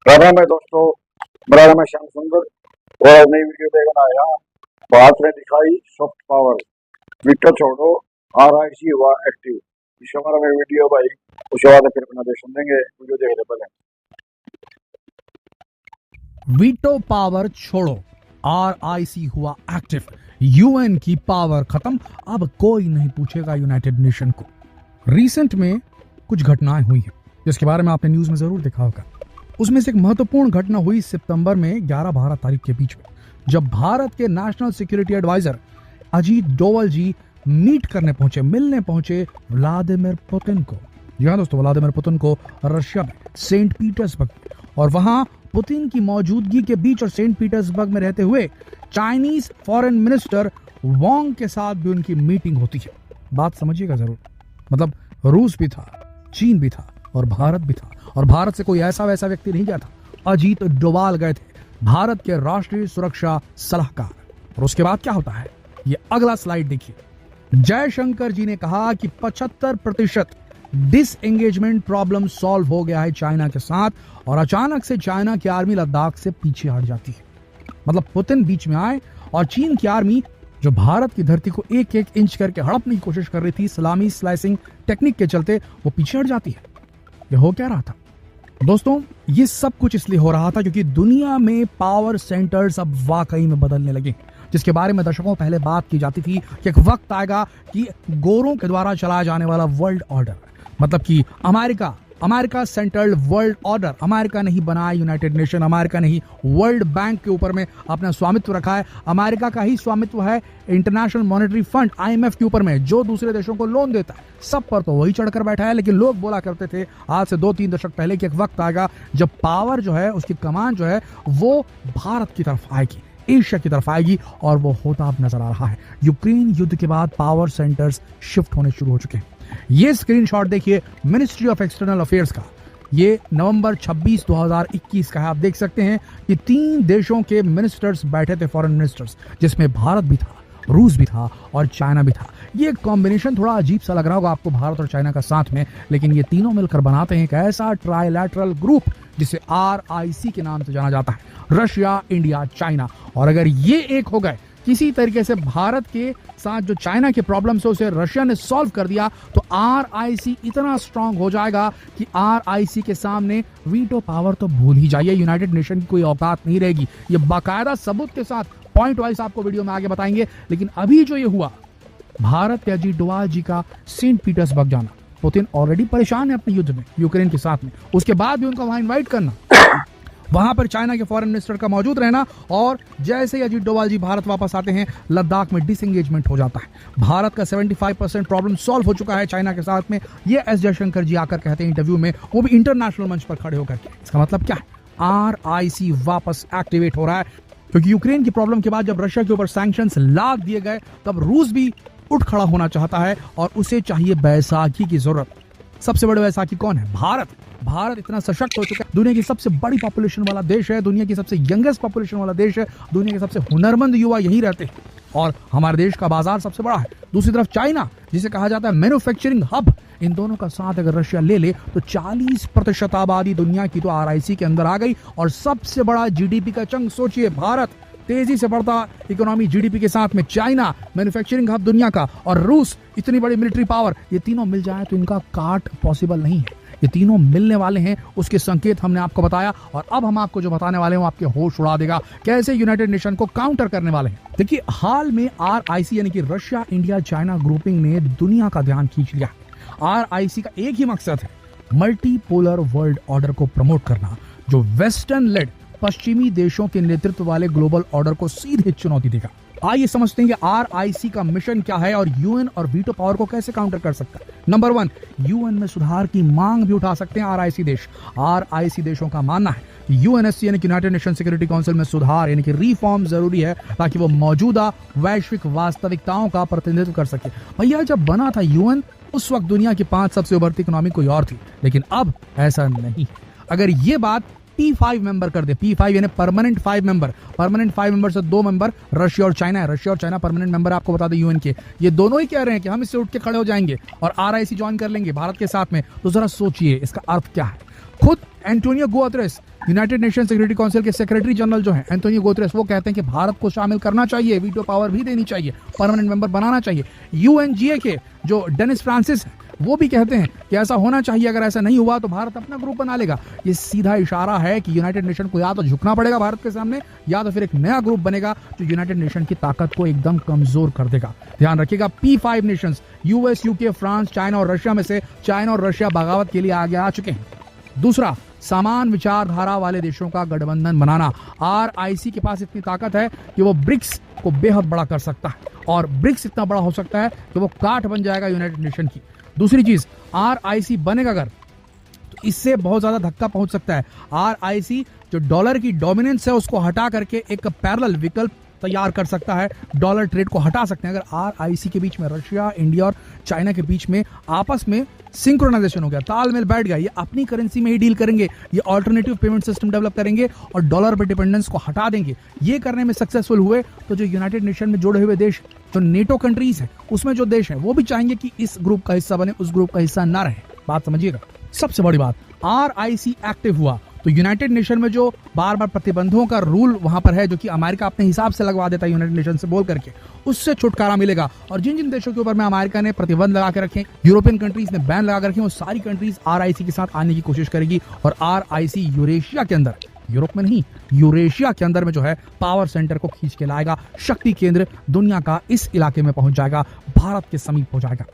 राधा में दोस्तों, मेरा नाम है श्याम सुंदर और नई वीडियो देखना आया। भारत ने दिखाई सॉफ्ट पावर, मीटर छोड़ो RIC हुआ एक्टिव। इस हमारा में वीडियो भाई, उसके बाद फिर अपना देश देंगे। वीडियो देखने पहले वीटो पावर छोड़ो, RIC हुआ एक्टिव, UN की पावर खत्म, अब कोई नहीं पूछेगा यूनाइटेड नेशन को। रिसेंट में कुछ घटनाएं हुई हैं जिसके बारे में आपने न्यूज में जरूर देखा होगा। उसमें से एक महत्वपूर्ण घटना हुई सितंबर में 11-12 तारीख के बीच में, जब भारत के national security adviser Ajit Doval ji मिलने पहुंचे व्लादिमीर पुतिन को। जी हाँ दोस्तों, व्लादिमीर पुतिन को रशिया में सेंट पीटर्सबर्ग, और वहां पुतिन की मौजूदगी के बीच और सेंट पीटर्सबर्ग में रहते हुए चाइनीज फॉरेन मिनिस्टर वांग के साथ भी उनकी मीटिंग होती है। बात समझिएगा जरूर, मतलब रूस भी था, चीन भी था और भारत भी था, और भारत से कोई ऐसा वैसा व्यक्ति नहीं गया था। अजीत डोवाल गए थे, भारत के राष्ट्रीय सुरक्षा सलाहकार। और उसके बाद क्या होता है, ये अगला स्लाइड देखिए। जयशंकर जी ने कहा कि 75% डिसएंगेजमेंट प्रॉब्लम सॉल्व हो गया है चाइना के साथ, और अचानक से चाइना की आर्मी लद्दाख से पीछे हट जाती है। मतलब पुतिन बीच में आए और चीन की आर्मी, जो भारत की धरती को एक एक इंच करके हड़पने की कोशिश कर रही थी सलामी स्लाइसिंग टेक्निक के चलते, वो पीछे हट जाती है। ये हो क्या रहा था दोस्तों? ये सब कुछ इसलिए हो रहा था क्योंकि दुनिया में पावर सेंटर्स अब वाकई में बदलने लगे, जिसके बारे में दशकों पहले बात की जाती थी कि एक वक्त आएगा कि गोरों के द्वारा चलाया जाने वाला वर्ल्ड ऑर्डर, मतलब कि America central world order, America नहीं बनाया यूनाइटेड नेशन, अमेरिका नहीं वर्ल्ड बैंक के ऊपर में अपना स्वामित्व रखा है, अमेरिका का ही स्वामित्व है इंटरनेशनल मॉनेटरी फंड IMF के ऊपर में, जो दूसरे देशों को लोन देता है। सब पर तो वही चढ़कर बैठा है। लेकिन लोग बोला करते थे आज से 2-3 दशक पहले कि एक वक्त आएगा जब पावर जो है, उसकी कमान जो है, वो भारत की तरफ आएगी, एशिया की तरफ आएगी, और वो होता अब नजर आ रहा है। यूक्रेन युद्ध के बाद पावर सेंटर्स शिफ्ट होने शुरू हो चुके हैं। ये स्क्रीनशॉट देखिए मिनिस्ट्री ऑफ एक्सटर्नल अफेयर्स का, ये नवंबर 26, 2021 का है। आप देख सकते हैं कि 3 देशों के मिनिस्टर्स बैठे थे, फॉरेन मिनिस्टर्स, जिसमें भारत भी था, रूस भी था और चाइना भी था। ये कॉम्बिनेशन थोड़ा अजीब सा लग रहा होगा आपको, भारत और चाइना का साथ में, लेकिन ये तीनों मिलकर बनाते हैं एक ऐसा ट्राइलैटरल ग्रुप जिसे RIC के नाम से जाना जाता है, रशिया, इंडिया, चाइना। और अगर ये एक हो गए, किसी तरीके से भारत के साथ जो चाइना के प्रॉब्लम से उसे रशिया ने सॉल्व कर दिया, तो RIC इतना स्ट्रांग हो जाएगा कि RIC के सामने वीटो पावर तो भूल ही जाइए, यूनाइटेड नेशन की कोई औकात नहीं रहेगी। ये बाकायदा सबूत के साथ पॉइंट वाइज आपको वीडियो में आगे बताएंगे। लेकिन अभी जो ये हुआ, भारत के अजीत डोवाल जी का सेंट पीटर्सबर्ग जाना, पुतिन ऑलरेडी परेशान है अपने युद्ध में यूक्रेन के साथ में, उसके बाद भी उनका वहां इन्वाइट करना, वहां पर चाइना के फॉरेन मिनिस्टर का मौजूद रहना, और जैसे ही अजीत डोवाल जी भारत वापस आते हैं, लद्दाख में डिसएंगेजमेंट हो जाता है। भारत का 75% प्रॉब्लम सॉल्व हो चुका है चाइना के साथ में, ये एस जयशंकर जी आकर कहते हैं इंटरव्यू में, वो भी इंटरनेशनल मंच पर खड़े होकर के। इसका मतलब क्या है? RIC वापस एक्टिवेट हो रहा है, क्योंकि यूक्रेन की प्रॉब्लम के बाद जब रशिया के ऊपर सैंक्शंस लाद दिए गए, तब रूस भी उठ खड़ा होना चाहता है, और उसे चाहिए बैसाखी की जरूरत। सबसे बड़े बैसाखी कौन है? भारत इतना सशक्त हो चुका है, दुनिया की सबसे बड़ी पॉपुलेशन वाला देश है, दुनिया की सबसे यंगेस्ट पॉपुलेशन वाला देश है, दुनिया के सबसे हुनरमंद युवा यही रहते हैं, और हमारे देश का बाजार सबसे बड़ा है। दूसरी तरफ चाइना, जिसे कहा जाता है मैन्युफैक्चरिंग हब, इन दोनों का साथ अगर रशिया ले ले तो 40% आबादी दुनिया की तो RIC के अंदर आ गई, और सबसे बड़ा GDP का चंक सोचिए भारत, तेजी से बढ़ता इकोनॉमी GDP के साथ में चाइना, मैन्युफैक्चरिंग हब दुनिया का, और रूस, इतनी बड़ी मिलिट्री पावर, ये तीनों मिल जाए तो इनका काट पॉसिबल नहीं है। ये तीनों मिलने वाले हैं, उसके संकेत हमने आपको बताया, और अब हम आपको जो बताने वाले हैं वो आपके होश उड़ा देगा, कैसे यूनाइटेड नेशन को काउंटर करने वाले हैं। देखिए, हाल में RIC यानी कि रशिया, इंडिया, चाइना ग्रुपिंग ने दुनिया का ध्यान खींच लिया। RIC का एक ही मकसद है, मल्टीपोलर वर्ल्ड ऑर्डर को प्रमोट करना, जो वेस्टर्न लेड पश्चिमी देशों के नेतृत्व वाले ग्लोबल ऑर्डर को सीधे चुनौती देगा। आइए समझते हैं कि RIC का मिशन क्या है और UN और वीटो पावर को कैसे काउंटर कर सकता है। नंबर 1, UN में सुधार की मांग भी उठा सकते हैं RIC देश। RIC देशों का मानना है UNSC यानी कि यूनाइटेड नेशन सिक्योरिटी काउंसिल में सुधार यानी कि रिफॉर्म जरूरी है, ताकि वो मौजूदा वैश्विक वास्तविकताओं का प्रतिनिधित्व कर सके। भैया, जब बना था UN, उस वक्त दुनिया की 5 सबसे उभरती इकोनॉमी कोई और थी, लेकिन अब ऐसा नहीं है। अगर ये बात P5 मेंबर कर दे, P5 यानी परमानेंट 5 मेंबर से 2 मेंबर रशिया और चाइना है। रशिया और चाइना परमानेंट मेंबर आपको बता दें UN के, ये दोनों ही कह रहे हैं कि हम इससे उठ के खड़े हो जाएंगे और RIC ज्वाइन कर लेंगे भारत के साथ में। तो जरा सोचिए इसका अर्थ क्या है। खुद Antonio Guterres, United nation security council के सेक्रेटरी जनरल जो हैं एंटोनियो गुतेरेस, वो कहते हैं कि भारत को शामिल करना चाहिए, वीटो पावर भी देनी चाहिए, परमानेंट मेंबर बनाना चाहिए। यूएनजीए के जो डेनिस फ्रांसिस हैं वो भी कहते हैं कि ऐसा होना चाहिए, अगर ऐसा नहीं हुआ तो भारत अपना ग्रुप बना लेगा। ये सीधा इशारा है कि यूनाइटेड नेशन को या तो झुकना पड़ेगा भारत के सामने, या तो फिर एक नया ग्रुप बनेगा जो यूनाइटेड नेशन की ताकत को एकदम कमजोर कर देगा। ध्यान रखिएगा, P5 Nations US, UK, France, China और रशिया में से चाइना और रशिया बगावत के लिए आगे आ चुके हैं। दूसरा, समान विचारधारा वाले देशों का गठबंधन बनाना। RIC के पास इतनी ताकत है कि वो ब्रिक्स को बेहद बड़ा कर सकता है, और ब्रिक्स इतना बड़ा हो सकता है कि वो काठ बन जाएगा यूनाइटेड नेशन की। दूसरी चीज, RIC बनेगा अगर, तो इससे बहुत ज्यादा धक्का पहुंच सकता है। RIC जो डॉलर की डोमिनेंस है उसको हटा करके एक पैरेलल विकल्प तैयार कर सकता है, डॉलर ट्रेड को हटा सकते हैं। अगर RIC के बीच में रशिया, इंडिया और चाइना के बीच में आपस में सिंक्रोनाइजेशन हो गया, तालमेल बैठ गया, ये अपनी करेंसी में ही डील करेंगे, ये ऑल्टरनेटिव पेमेंट सिस्टम डेवलप करेंगे और डॉलर पर डिपेंडेंस को हटा देंगे, ये करने में सक्सेसफुल हुए तो जो यूनाइटेड नेशन में जुड़े हुए देश, जो नेटो कंट्रीज हैं, उसमें जो देश हैं वो भी चाहेंगे कि इस ग्रुप का हिस्सा बने, उस ग्रुप का हिस्सा ना रहे। बात समझिएगा। सबसे बड़ी बात, RIC एक्टिव हुआ तो यूनाइटेड नेशन में जो बार बार प्रतिबंधों का रूल वहां पर है, जो कि अमेरिका अपने हिसाब से लगवा देता है यूनाइटेड नेशन से बोल करके, उससे छुटकारा मिलेगा। और जिन जिन देशों के ऊपर में अमेरिका ने प्रतिबंध लगा के रखे, यूरोपियन कंट्रीज ने बैन लगा के रखे, वो सारी कंट्रीज RIC के साथ आने की कोशिश करेगी। और RIC यूरेशिया के अंदर, यूरोप में नहीं, यूरेशिया के अंदर में जो है पावर सेंटर को खींच के लाएगा, शक्ति केंद्र दुनिया का इस इलाके में पहुंच जाएगा, भारत के समीप हो जाएगा।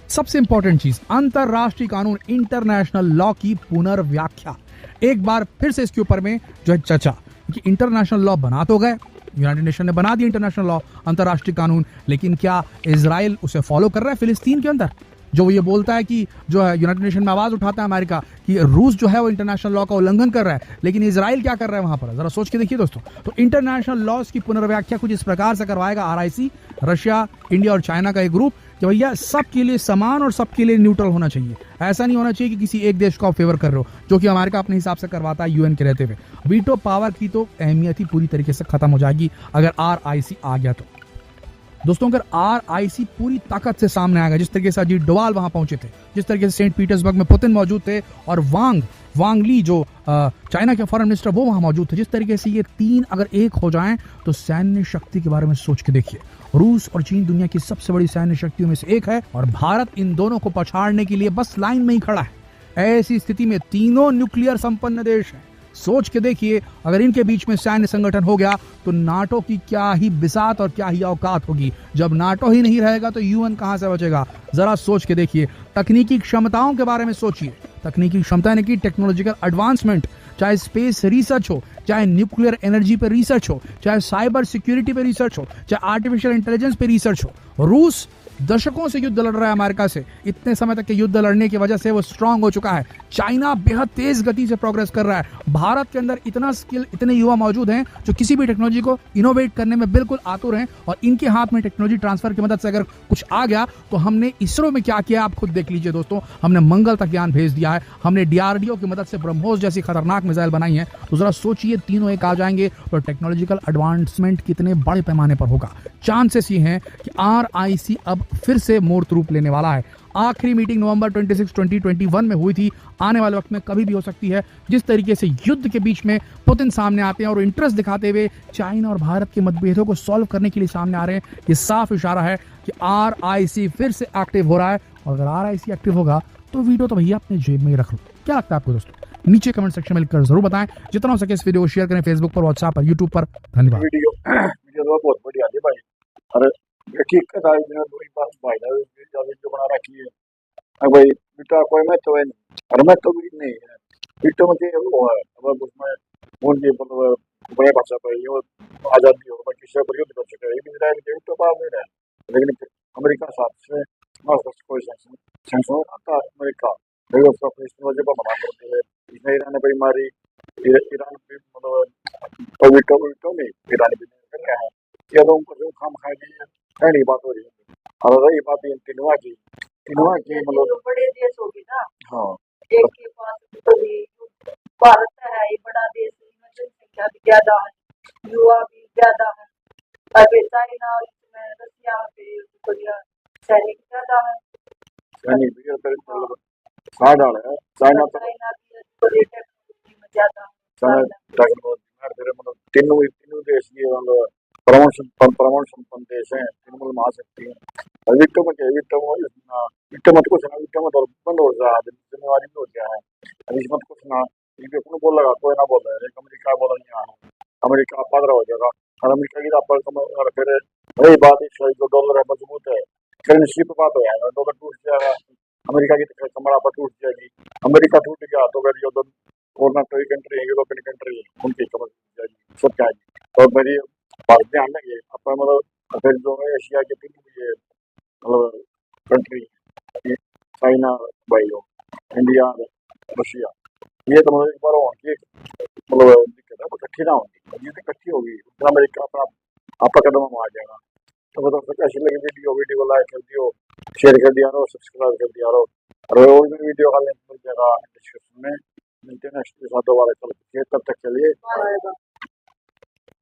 सबसे इंपॉर्टेंट चीज, अंतरराष्ट्रीय कानून, इंटरनेशनल लॉ की पुनर्व्याख्या। एक बार फिर से इसके ऊपर में जो है चर्चा, कि इंटरनेशनल लॉ बना तो गए, यूनाइटेड नेशन ने बना दिया इंटरनेशनल लॉ, अंतरराष्ट्रीय कानून, लेकिन क्या इजराइल उसे फॉलो कर रहा है फिलिस्तीन के अंदर? जो ये बोलता है कि जो है यूनाइटेड नेशन में आवाज उठाता है अमेरिका कि रूस जो है वो इंटरनेशनल लॉ का उल्लंघन कर रहा है, लेकिन इजराइल क्या कर रहा है वहां पर? जरा सोच के देखिए दोस्तों। तो इंटरनेशनल लॉज की पुनर्व्याख्या कुछ इस प्रकार से करवाएगा RIC, रशिया, इंडिया और चाइना का एक ग्रुप, कि भैया सबके लिए समान और सबके लिए न्यूट्रल होना चाहिए। ऐसा नहीं होना चाहिए कि किसी एक देश को आप फेवर कर रहे हो, जो कि अमेरिका अपने हिसाब से करवाता है UN के रहते हुए। वीटो पावर की तो अहमियत ही पूरी तरीके से खत्म हो जाएगी अगर RIC आ गया तो। दोस्तों, अगर RIC पूरी ताकत से सामने आएगा, जिस तरीके से अजीत डोवाल वहां पहुंचे थे, जिस तरीके से सेंट पीटर्सबर्ग में पुतिन मौजूद थे और वांग ली जो चाइना के फॉरेन मिनिस्टर वो वहां मौजूद थे, जिस तरीके से ये तीन अगर एक हो जाएं तो सैन्य शक्ति के बारे में सोच के देखिए। रूस और चीन दुनिया की सबसे बड़ी सैन्य शक्तियों में से एक है और भारत इन दोनों को पछाड़ने के लिए बस लाइन में ही खड़ा है। ऐसी स्थिति में तीनों न्यूक्लियर संपन्न देश हैं। सोच के देखिए, अगर इनके बीच में सैन्य संगठन हो गया तो नाटो की क्या ही बिसात और क्या ही औकात होगी। जब नाटो ही नहीं रहेगा तो UN कहां से बचेगा? जरा सोच के देखिए। तकनीकी क्षमताओं के बारे में सोचिए। तकनीकी क्षमता यानी कि टेक्नोलॉजिकल एडवांसमेंट, चाहे स्पेस रिसर्च हो, चाहे न्यूक्लियर एनर्जी पे रिसर्च हो, चाहे साइबर सिक्योरिटी पे रिसर्च हो, चाहे आर्टिफिशियल इंटेलिजेंस पे रिसर्च हो। रूस दशकों से युद्ध लड़ रहा है अमेरिका से, इतने समय तक के युद्ध लड़ने की वजह से वो स्ट्रांग हो चुका है। चाइना बेहद तेज गति से प्रोग्रेस कर रहा है। भारत के अंदर इतना स्किल, इतने युवा मौजूद हैं जो किसी भी टेक्नोलॉजी को इनोवेट करने में बिल्कुल आतुर हैं, और इनके हाथ में टेक्नोलॉजी ट्रांसफर की मदद से अगर कुछ आ गया तो हमने इसरो में क्या किया आप खुद देख लीजिए दोस्तों। हमने मंगल तक यान भेज दिया है, हमने DRDO की मदद से ब्रह्मोस जैसी खतरनाक मिसाइल बनाई है। तो जरा सोचिए, तीनों एक आ जाएंगे तो टेक्नोलॉजिकल एडवांसमेंट कितने बड़े पैमाने पर होगा। चांसेस ये हैं कि RIC अब फिर से मूर्त रूप लेने वाला है। आखिरी मीटिंग नवंबर 26, 2021 में हुई थी, आने वाले वक्त में कभी भी हो सकती है। जिस तरीके से युद्ध के बीच में पुतिन सामने आते हैं और इंटरेस्ट दिखाते हुए चाइना और भारत के मतभेदों को सॉल्व करने के लिए सामने आ रहे हैं, ये साफ इशारा है कि RIC फिर से एक्टिव हो रहा है। और अगर RIC एक्टिव होगा तो वीडियो तो भैया अपने जेब में ही रख लो। क्या लगता है आपको दोस्तों? नीचे कमेंट सेक्शन में लिखकर जरूर बताएं। जितना हो सके इस वीडियो को शेयर करें, फेसबुक पर, व्हाट्सएप पर, यूट्यूब पर। धन्यवाद। वीडियो तो बहुत बढ़िया है भाई। अरे हकीकत है, वही बात भाई ने वीडियो बना रखी है। अब भाई बेटा कोई मैं तो है नहीं, और मैं तो भी नहीं है बेटा, मुझे वो है अब उसमें उनकी मतलब बड़े भाषा पर ये आज़ादी हो, बाकी सब पर युद्ध कर चुके हैं। इजराइल के तो बात नहीं है, लेकिन अमेरिका साथ से कोई सैंक्शन आता है। अमेरिका उसका वजह पर मना करते हुए इसने ईरान पर मारी, ईरान भी मतलब विटो नहीं, ईरान भी कर रहे हैं। ये लोगों को जो खाम खाए गई है, पहली बात हो रही है। और रही बात तीनवा की मतलब बड़े देश होगी ना। हाँ, एक के पास तो भारत है ये बड़ा देश, जनसंख्या भी ज्यादा है, युवा भी ज्यादा है। आगे चाइना और इसमें रशिया पे बढ़िया सैनिक ज्यादा है। सैनिक भी मतलब हार्ड है चाइना तो चाइना भी बड़ी टेक्नोलॉजी में ज्यादा चाइना टेक्नोलॉजी में फिर मतलब तीनों देश ये मतलब प्रमोशन संपन्न देश हैं तीनों मतलब आ सकती हैं और वित्त मत कुछ ना वित्त मत और बंद हो रहा है जिम्मेवारी भी हो गया है अभी मत कुछ ना इनके कौन बोल लगा कोई ना बोल रहा है अमेरिका बोला नहीं आना अमेरिका पादरा हो जाएगा और अमेरिका की आप फिर वही बात है जो डॉलर है मजबूत है करेंसी पे बात हो जाएगा डॉलर टूट जाएगा अमेरिका की कमरा पर टूट जाएगी अमेरिका टूट गया तो फिर जो और ना कोई कंट्री है यूरोपियन कंट्री है उनकी कमर टूट जाएगी सब जाएगी तो मेरी बात ध्यान लगे अपन मतलब फिर जो है एशिया के तीन ये मतलब कंट्री चाइना भाई लोग इंडिया रशिया ये तो मतलब एक बार होगी मतलब दिक्कत है इकट्ठी ना होगी ये इकट्ठी होगी उतना अमेरिका अपना आपका कदम हम आ जाएगा तो मतलब फिर ऐसी लगी वीडियो लाइक कर दियो शेयर कर दिया रहो सब्सक्राइब कर दिया रहो और और भी वीडियो का लिंक मिल जाएगा डिस्क्रिप्शन में मिलते हैं नेक्स्ट के साथ दोबारा कल तब तक के लिए